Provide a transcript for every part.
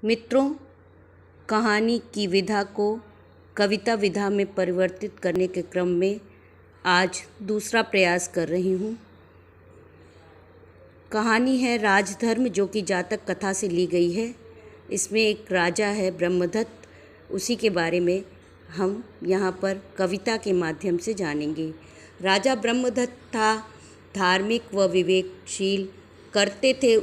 मित्रों, कहानी की विधा को कविता विधा में परिवर्तित करने के क्रम में आज दूसरा प्रयास कर रही हूँ। कहानी है राजधर्म, जो कि जातक कथा से ली गई है। इसमें एक राजा है ब्रह्मदत्त, उसी के बारे में हम यहाँ पर कविता के माध्यम से जानेंगे। राजा ब्रह्मदत्त था धार्मिक व विवेकशील, करते थे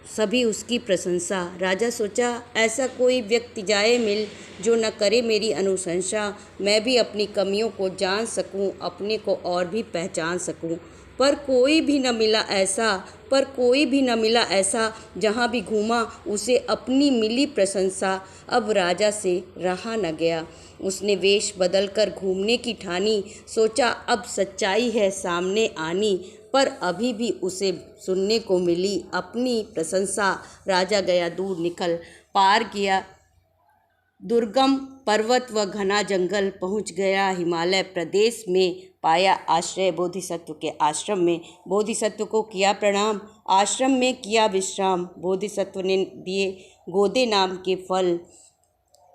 सभी उसकी प्रशंसा। राजा सोचा, ऐसा कोई व्यक्ति जाए मिल जो न करे मेरी अनुशंसा। मैं भी अपनी कमियों को जान सकूं, अपने को और भी पहचान सकूं। पर कोई भी न मिला ऐसा, जहाँ भी घूमा उसे अपनी मिली प्रशंसा। अब राजा से रहा न गया, उसने वेश बदलकर घूमने की ठानी। सोचा अब सच्चाई है सामने आनी, पर अभी भी उसे सुनने को मिली अपनी प्रशंसा। राजा गया दूर निकल, पार किया दुर्गम पर्वत व घना जंगल, पहुंच गया हिमालय प्रदेश में। पाया आश्रय बोधिसत्व के आश्रम में, बोधिसत्व को किया प्रणाम, आश्रम में किया विश्राम। बोधिसत्व ने दिए गोदे नाम के फल,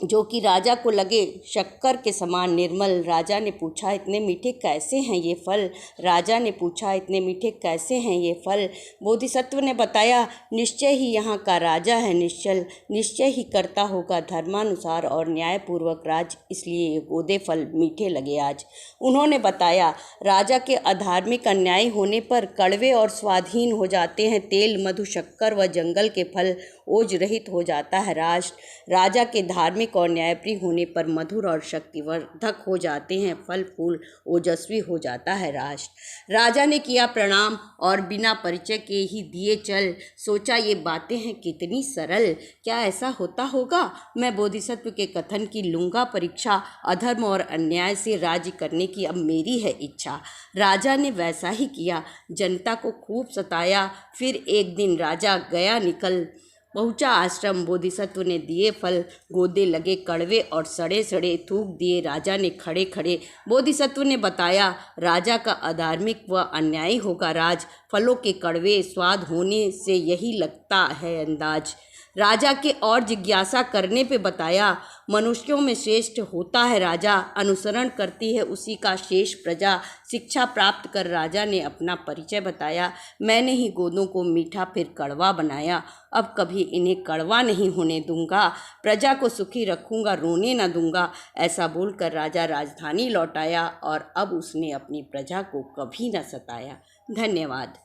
जो कि राजा को लगे शक्कर के समान निर्मल। राजा ने पूछा, इतने मीठे कैसे हैं ये फल? राजा ने पूछा, इतने मीठे कैसे हैं ये फल? बोधिसत्व ने बताया, निश्चय ही यहाँ का राजा है निश्चल, निश्चय ही करता होगा धर्मानुसार और न्यायपूर्वक राज, इसलिए ये गोदे फल मीठे लगे आज। उन्होंने बताया, राजा के अधार्मिक अन्याय होने पर कड़वे और स्वाधीन हो जाते हैं तेल, मधु, शक्कर व जंगल के फल, ओज रहित हो जाता है राष्ट्र। राजा के धार्मिक और न्यायप्रिय होने पर मधुर और शक्तिवर्धक हो जाते हैं फल फूल, ओजस्वी हो जाता है राष्ट्र। राजा ने किया प्रणाम और बिना परिचय के ही दिए चल। सोचा, ये बातें हैं कितनी सरल, क्या ऐसा होता होगा? मैं बोधिसत्व के कथन की लूँगा परीक्षा, अधर्म और अन्याय से राज्य करने की अब मेरी है इच्छा। राजा ने वैसा ही किया, जनता को खूब सताया। फिर एक दिन राजा गया निकल, पहुँचा आश्रम। बोधिसत्व ने दिए फल, गोदे लगे कड़वे और सड़े सड़े, थूक दिए राजा ने खड़े खड़े। बोधिसत्व ने बताया, राजा का अधार्मिक व अन्यायी होगा राज, फलों के कड़वे स्वाद होने से यही लगता है अंदाज। राजा के और जिज्ञासा करने पे बताया, मनुष्यों में श्रेष्ठ होता है राजा, अनुसरण करती है उसी का शेष प्रजा। शिक्षा प्राप्त कर राजा ने अपना परिचय बताया, मैंने ही गोदों को मीठा फिर कड़वा बनाया, अब कभी इन्हें कड़वा नहीं होने दूंगा, प्रजा को सुखी रखूंगा, रोने न दूंगा। ऐसा बोलकर राजा राजधानी लौट आया और अब उसने अपनी प्रजा को कभी न सताया। धन्यवाद।